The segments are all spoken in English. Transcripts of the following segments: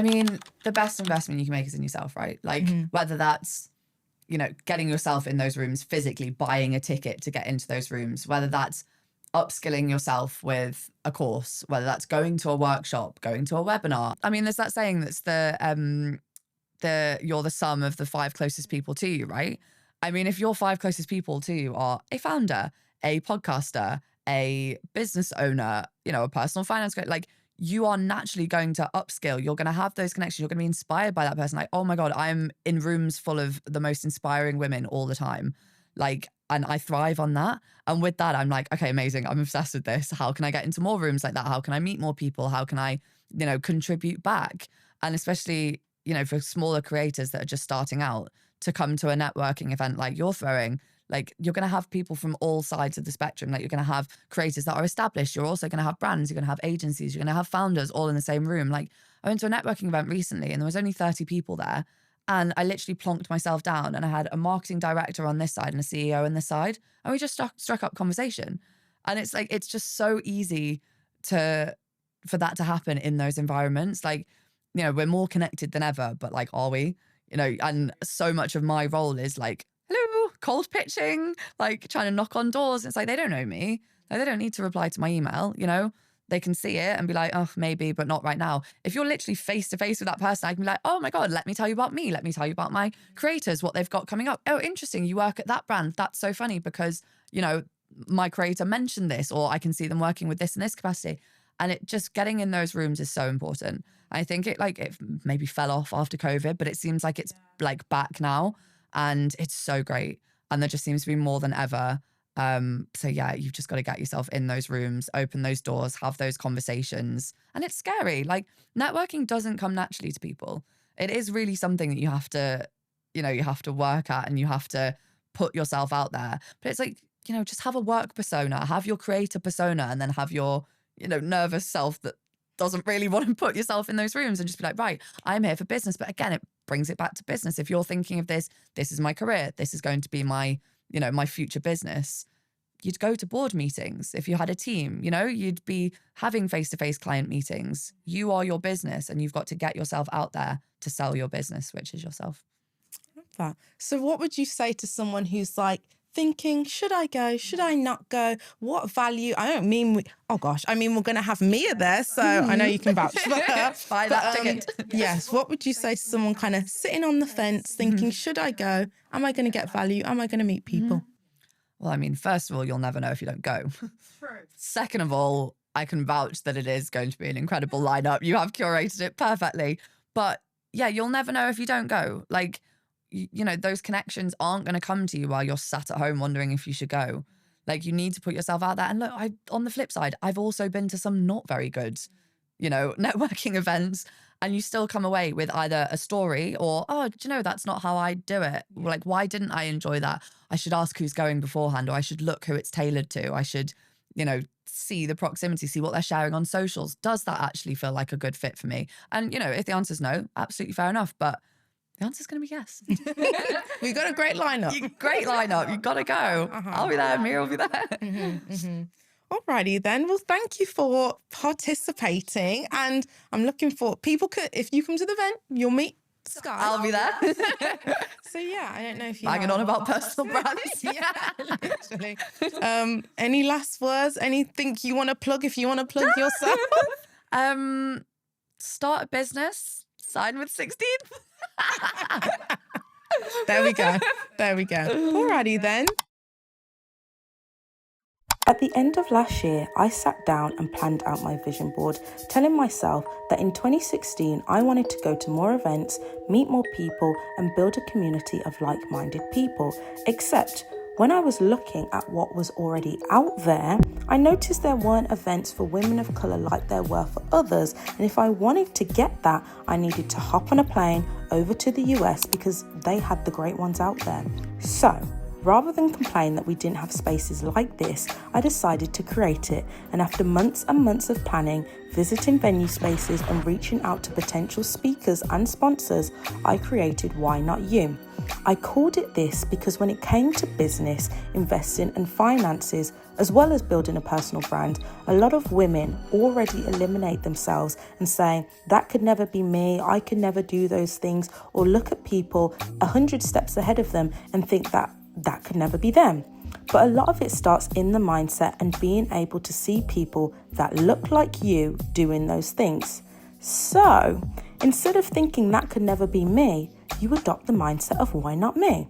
I mean, the best investment you can make is in yourself, right? Like whether that's, you know, getting yourself in those rooms physically, buying a ticket to get into those rooms, whether that's upskilling yourself with a course, whether that's going to a workshop, going to a webinar. I mean, there's that saying that's you're the sum of the 5 closest people to you, right? I mean, if your 5 closest people to you are a founder, a podcaster, a business owner, you know, a personal finance coach, like you are naturally going to upskill. You're going to have those connections. You're going to be inspired by that person. Like, oh my God, I'm in rooms full of the most inspiring women all the time. Like, and I thrive on that. And with that, I'm like, okay, amazing. I'm obsessed with this. How can I get into more rooms like that? How can I meet more people? How can I, you know, contribute back? And especially, you know, for smaller creators that are just starting out, to come to a networking event like you're throwing, like you're going to have people from all sides of the spectrum. Like you're going to have creators that are established. You're also going to have brands. You're going to have agencies. You're going to have founders all in the same room. Like I went to a networking event recently and there was only 30 people there. And I literally plonked myself down and I had a marketing director on this side and a CEO on this side. And we just struck up conversation. And it's like, it's just so easy for that to happen in those environments. Like, you know, we're more connected than ever, but like, are we? You know, and so much of my role is like, hello, cold pitching, like trying to knock on doors. It's like, they don't know me. Like, they don't need to reply to my email, you know? They can see it and be like, oh, maybe, but not right now. If you're literally face to face with that person, I can be like, oh my God, let me tell you about me. Let me tell you about my creators, what they've got coming up. Oh, interesting. You work at that brand. That's so funny because, you know, my creator mentioned this, or I can see them working with this in this capacity. And it just getting in those rooms is so important. I think it maybe fell off after COVID, but it seems like it's like back now and it's so great. And there just seems to be more than ever. So yeah, you've just got to get yourself in those rooms, open those doors, have those conversations. And it's scary. Like networking doesn't come naturally to people. It is really something that you have to, you know, you have to work at and you have to put yourself out there. But it's like, you know, just have a work persona, have your creator persona, and then have your, you know, nervous self that doesn't really want to put yourself in those rooms and just be like, right, I'm here for business. But again, it brings it back to business. If you're thinking of this is my career, this is going to be my, you know, my future business, you'd go to board meetings. If you had a team, you know, you'd be having face-to-face client meetings. You are your business and you've got to get yourself out there to sell your business, which is yourself. That. So what would you say to someone who's like thinking, should I go? Should I not go? What value? I don't mean, I mean, we're going to have Mia there. So I know you can vouch for her. Buy that ticket. Yes. What would you say to someone kind of sitting on the fence thinking, should I go? Am I going to get value? Am I going to meet people? Well, I mean, first of all, you'll never know if you don't go. True. Second of all, I can vouch that it is going to be an incredible lineup. You have curated it perfectly. But yeah, you'll never know if you don't go. Like, you know, those connections aren't going to come to you while you're sat at home wondering if you should go. Like, you need to put yourself out there. And look, on the flip side, I've also been to some not very good, you know, networking events, and you still come away with either a story or, oh, do you know, that's not how I do it. Like, why didn't I enjoy that? I should ask who's going beforehand, or I should look who it's tailored to. I should, you know, see the proximity, see what they're sharing on socials. Does that actually feel like a good fit for me? And, you know, if the answer's no, absolutely fair enough. But the answer's going to be yes. We've got a great lineup. Great lineup. You've got to go. I'll be there. Mia will be there. Alrighty then. Well, thank you for participating. And I'm looking for people if you come to the event, you'll meet Skye. I'll be there. So yeah, I don't know if you banging on about personal brands. Yeah, literally. Any last words? Anything you want to plug if you want to plug yourself? Start a business. Sign with 16th. There we go. Alrighty then. At the end of last year, I sat down and planned out my vision board, telling myself that in 2016, I wanted to go to more events, meet more people, and build a community of like-minded people. Except when I was looking at what was already out there, I noticed there weren't events for women of colour like there were for others. And if I wanted to get that, I needed to hop on a plane over to the US because they had the great ones out there. So, rather than complain that we didn't have spaces like this, I decided to create it. And after months and months of planning, visiting venue spaces and reaching out to potential speakers and sponsors, I created Why Not You. I called it this because when it came to business, investing and finances, as well as building a personal brand, a lot of women already eliminate themselves and say, that could never be me, I could never do those things, or look at people 100 steps ahead of them and think that that could never be them. But a lot of it starts in the mindset and being able to see people that look like you doing those things. So instead of thinking that could never be me, you adopt the mindset of why not me?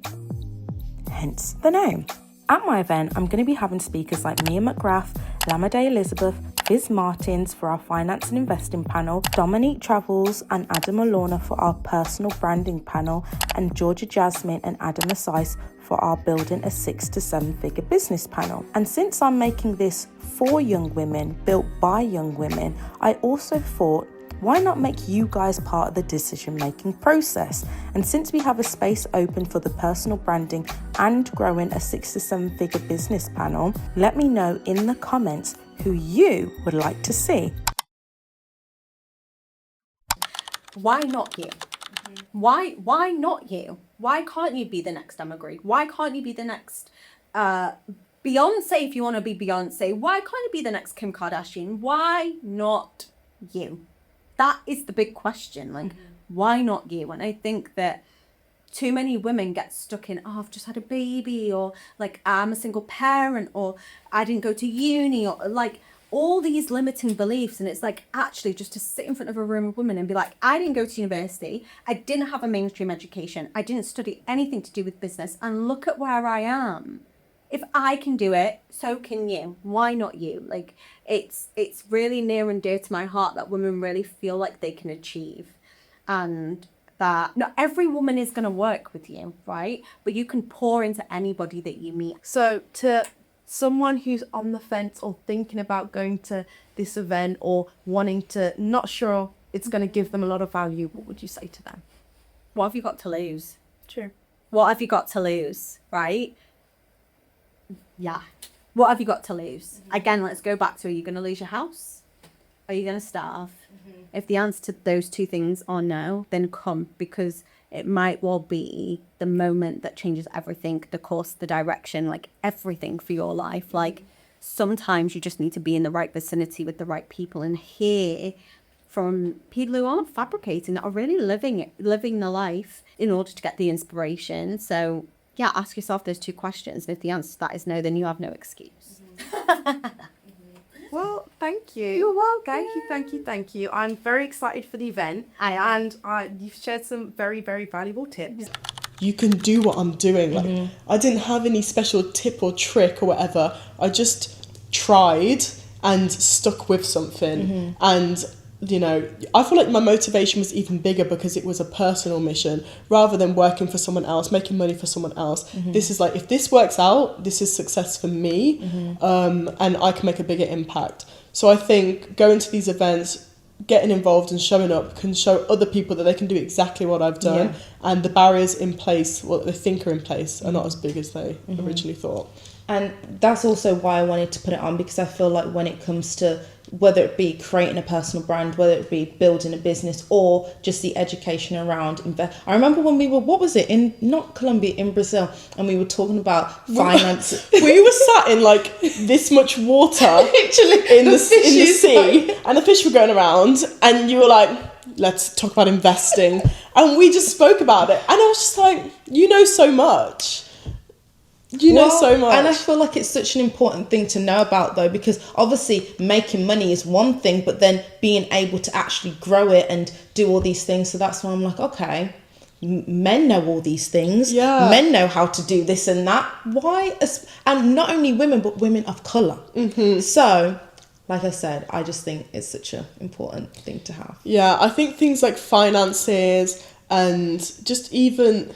Hence the name. At my event, I'm going to be having speakers like Mia McGrath, Lamade Elizabeth, Biz Martins for our finance and investing panel, Dominique Travels and Adam Alorna for our personal branding panel, and Georgia Jasmin and Adam Asais for our building a 6 to 7 figure business panel. And since I'm making this for young women, built by young women, I also thought, why not make you guys part of the decision-making process? And since we have a space open for the personal branding and growing a 6 to 7 figure business panel, let me know in the comments who you would like to see. Why not you? Why not you? Why can't you be the next Emma Green? Why can't you be the next Beyonce if you want to be Beyonce? Why can't you be the next Kim Kardashian? Why not you? That is the big question. Like, why not you? And I think that too many women get stuck in, oh, I've just had a baby, or like, I'm a single parent, or I didn't go to uni, or like all these limiting beliefs. And it's like, actually just to sit in front of a room of women and be like, I didn't go to university. I didn't have a mainstream education. I didn't study anything to do with business. And look at where I am. If I can do it, so can you. Why not you? Like, it's really near and dear to my heart that women really feel like they can achieve, and that not every woman is going to work with you, right? But you can pour into anybody that you meet. So to someone who's on the fence or thinking about going to this event or wanting to, not sure it's going to give them a lot of value, what would you say to them? What have you got to lose? True. What have you got to lose, right? Yeah. What have you got to lose? Again, let's go back to, are you going to lose your house? Are you going to starve? If the answer to those two things are no, then come, because it might well be the moment that changes everything, the course, the direction, like everything for your life. Like, sometimes you just need to be in the right vicinity with the right people and hear from people who aren't fabricating, that are really living the life in order to get the inspiration. So yeah, ask yourself those two questions. And if the answer to that is no, then you have no excuse. Well, thank you. You're welcome. Thank you. I'm very excited for the event. You've shared some very, very valuable tips. You can do what I'm doing. Like, I didn't have any special tip or trick or whatever. I just tried and stuck with something. And you know, I feel like my motivation was even bigger because it was a personal mission rather than working for someone else, making money for someone else. This is like, if this works out, this is success for me, and I can make a bigger impact. So I think going to these events, getting involved and showing up can show other people that they can do exactly what I've done, and the barriers in place, what they think are in place, are not as big as they originally thought. And that's also why I wanted to put it on, because I feel like when it comes to whether it be creating a personal brand, whether it be building a business, or just the education around I remember when we were, what was it, in not Colombia, in Brazil, and we were talking about finance. We were sat in like this much water Literally, in the sea, and the fish were going around, and you were like, let's talk about investing, and we just spoke about it, and I was just like, you know so much. You know so much. And I feel like it's such an important thing to know about, though, because obviously making money is one thing, but then being able to actually grow it and do all these things. So that's why I'm like, okay, men know all these things. Yeah. Men know how to do this and that. Why? And not only women, but women of colour. So, like I said, I just think it's such an important thing to have. Yeah, I think things like finances and just even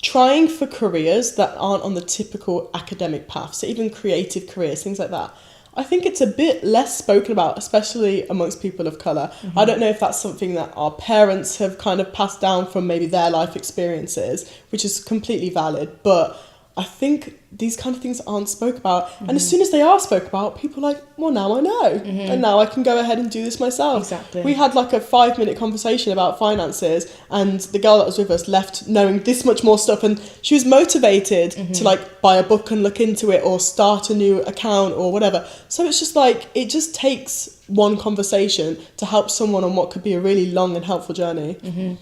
trying for careers that aren't on the typical academic path, so even creative careers, things like that, I think it's a bit less spoken about, especially amongst people of colour. I don't know if that's something that our parents have kind of passed down from maybe their life experiences, which is completely valid, but I think these kind of things aren't spoke about. And as soon as they are spoke about, people are like, well, now I know. And now I can go ahead and do this myself. Exactly. We had like a 5-minute conversation about finances, and the girl that was with us left knowing this much more stuff, and she was motivated to like buy a book and look into it or start a new account or whatever. So it's just like, it just takes one conversation to help someone on what could be a really long and helpful journey.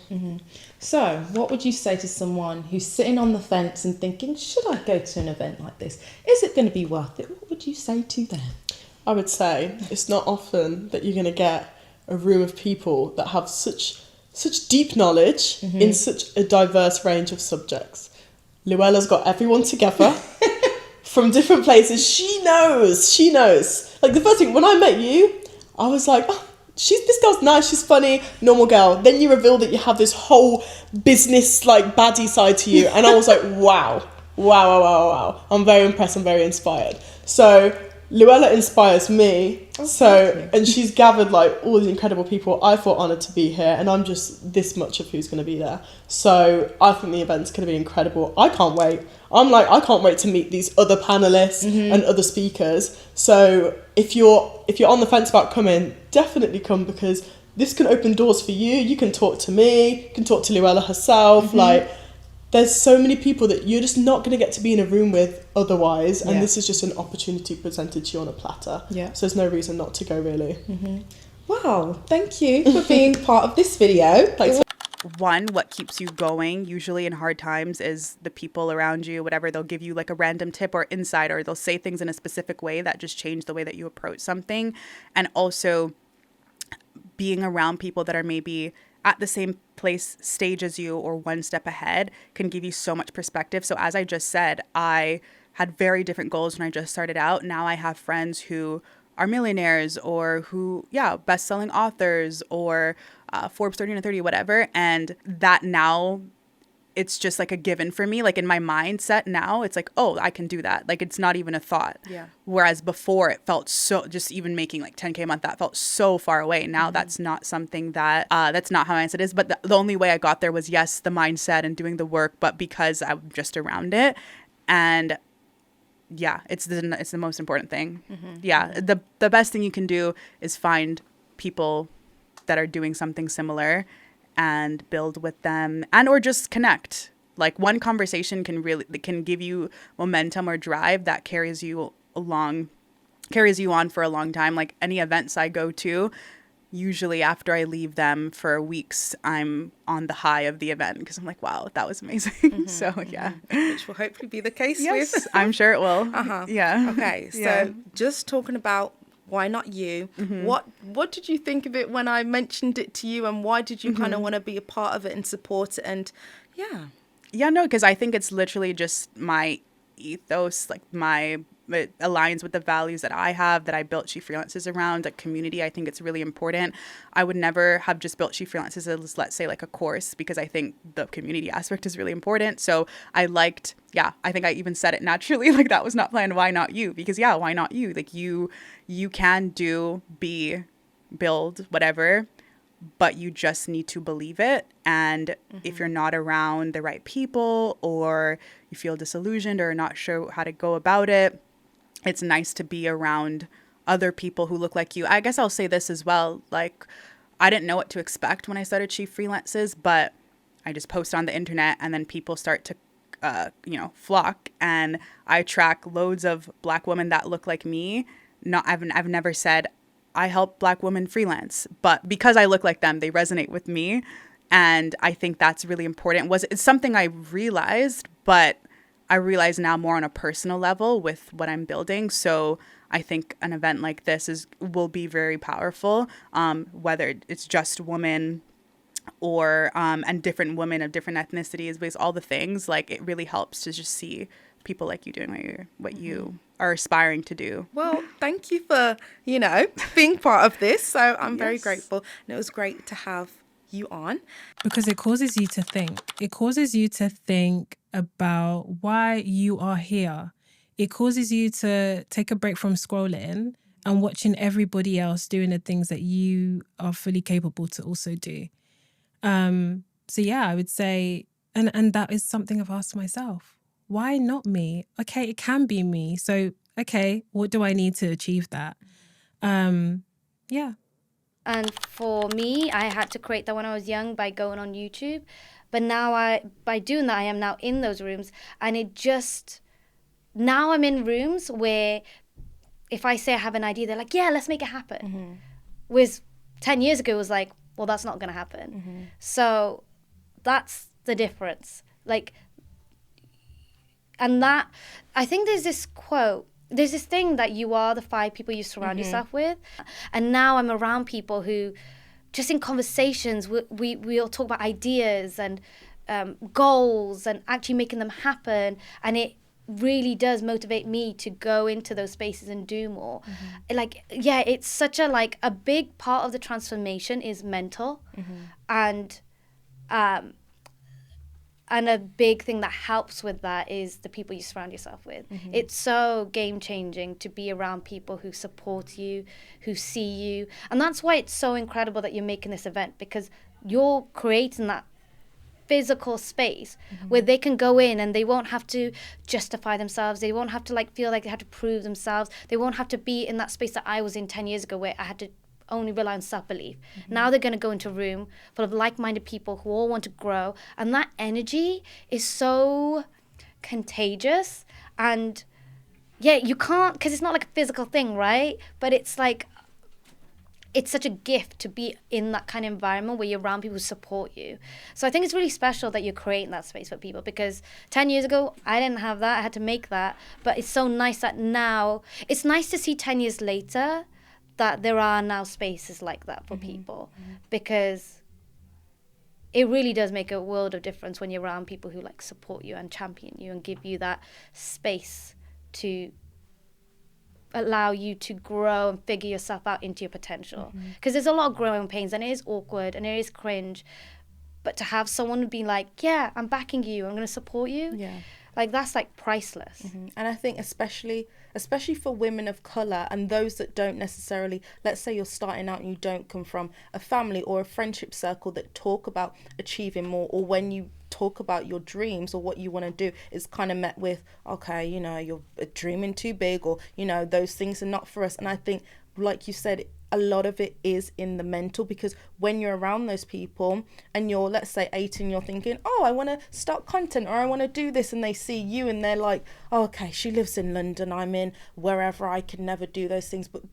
So, what would you say to someone who's sitting on the fence and thinking, should I go to an event like this? Is it going to be worth it? What would you say to them? I would say it's not often that you're going to get a room of people that have such deep knowledge in such a diverse range of subjects. Luella's got everyone together from different places. She knows. Like the first thing, when I met you, I was like, oh, this girl's nice, she's funny, normal girl. Then you reveal that you have this whole business like baddie side to you, and I was like, wow. I'm very impressed, I'm very inspired. So Luella inspires me. And she's gathered like all these incredible people. I feel honoured to be here, and I'm just this much of who's going to be there. So I think the event's going to be incredible. I can't wait. I can't wait to meet these other panelists and other speakers. So if you're on the fence about coming, definitely come, because this can open doors for you. You can talk to me, you can talk to Luella herself. Like, there's so many people that you're just not going to get to be in a room with otherwise, and this is just an opportunity presented to you on a platter. So there's no reason not to go, really. Wow, thank you for being part of this video. Thanks. One, what keeps you going usually in hard times is the people around you. Whatever, they'll give you like a random tip or insight, or they'll say things in a specific way that just change the way that you approach something. And also being around people that are maybe at the same stage as you or one step ahead can give you so much perspective. So as I just said, I had very different goals when I just started out. Now I have friends who are millionaires, or who, best-selling authors, or Forbes 30 under 30, whatever. And that now, it's just like a given for me. Like in my mindset now, it's like, oh, I can do that. Like it's not even a thought. Whereas before it felt so, just even making like 10K a month, that felt so far away. Now that's not something that, that's not how my mindset is. But the only way I got there was, yes, the mindset and doing the work, but because I'm just around it. And it's the most important thing. The best thing you can do is find people that are doing something similar and build with them, and or just connect. Like one conversation can give you momentum or drive that carries you on for a long time. Like any events I go to, usually after I leave them for weeks, I'm on the high of the event because I'm like, wow, that was amazing. Which will hopefully be the case with. I'm sure it will. Okay, so just talking about why not you, what did you think of it when I mentioned it to you, and why did you kind of want to be a part of it and support it? And because I think it's literally just my ethos, like it aligns with the values that I have, that I built She Freelances around. Like community, I think it's really important. I would never have just built She Freelances as, let's say, like a course, because I think the community aspect is really important. So I liked, I think I even said it naturally, like that was not planned. Why not you? Because why not you? Like you can build, whatever, but you just need to believe it. And if you're not around the right people, or you feel disillusioned or not sure how to go about it, it's nice to be around other people who look like you. I guess I'll say this as well. Like, I didn't know what to expect when I started She Freelances, but I just post on the internet, and then people start to, flock. And I track loads of Black women that look like me. I've never said I help Black women freelance, but because I look like them, they resonate with me. And I think that's really important. It's something I realized, but I realize now more on a personal level with what I'm building. So I think an event like this will be very powerful, whether it's just women or and different women of different ethnicities, because all the things, like it really helps to just see people like you doing what you are aspiring to do. Well, thank you for, being part of this. So I'm very grateful. And it was great to have you on. Because it causes you to think. It causes you to think about why you are here. It causes you to take a break from scrolling and watching everybody else doing the things that you are fully capable to also do. I would say, and that is something I've asked myself. why not me? Okay, it can be me. So, okay, what do I need to achieve that? Yeah. And for me, I had to create that when I was young by going on YouTube. But now by doing that, I am now in those rooms. And now I'm in rooms where if I say I have an idea, they're like, yeah, let's make it happen. Whereas 10 years ago, it was like, well, that's not going to happen. So that's the difference. Like, and that, I think there's this quote, there's this thing that you are the 5 people you surround yourself with. And now I'm around people who, just in conversations, we'll talk about ideas and goals and actually making them happen. And it really does motivate me to go into those spaces and do more. Like, yeah, it's such a big part of the transformation is mental. And a big thing that helps with that is the people you surround yourself with. It's so game-changing to be around people who support you, who see you. And that's why it's so incredible that you're making this event, because you're creating that physical space where they can go in and they won't have to justify themselves. They won't have to feel like they have to prove themselves. They won't have to be in that space that I was in 10 years ago where I had to only rely on self-belief. Now they're going to go into a room full of like-minded people who all want to grow, and that energy is so contagious. And yeah, you can't, because it's not like a physical thing, right? But it's such a gift to be in that kind of environment where you're around people who support you. So I think it's really special that you're creating that space for people, because 10 years ago I didn't have that. I had to make that. But it's so nice that now, it's nice to see 10 years later that there are now spaces like that for people, because it really does make a world of difference when you're around people who support you and champion you and give you that space to allow you to grow and figure yourself out into your potential. Because there's a lot of growing pains and it is awkward and it is cringe, but to have someone be like, yeah, I'm backing you, I'm going to support you, that's priceless. And I think especially for women of colour and those that don't necessarily, let's say you're starting out and you don't come from a family or a friendship circle that talk about achieving more, or when you talk about your dreams or what you want to do, is kind of met with, okay, you're dreaming too big, or those things are not for us. And I think, like you said, a lot of it is in the mental, because when you're around those people and you're, let's say 18, you're thinking, oh, I want to start content or I want to do this, and they see you and they're like, oh, okay, she lives in London, I'm in wherever, I can never do those things. But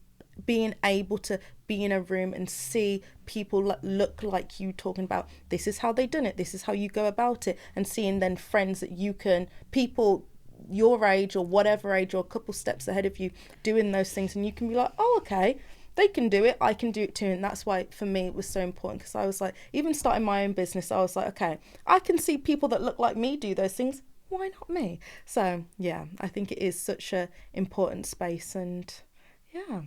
being able to be in a room and see people look like you, talking about this is how they done it, this is how you go about it, and seeing then friends that you can, people your age or whatever age or a couple steps ahead of you doing those things, and you can be like, oh, okay, they can do it, I can do it too. And that's why for me it was so important, because I was like, even starting my own business, I was like, okay, I can see people that look like me do those things, why not me? So yeah, I think it is such a important space. And yeah.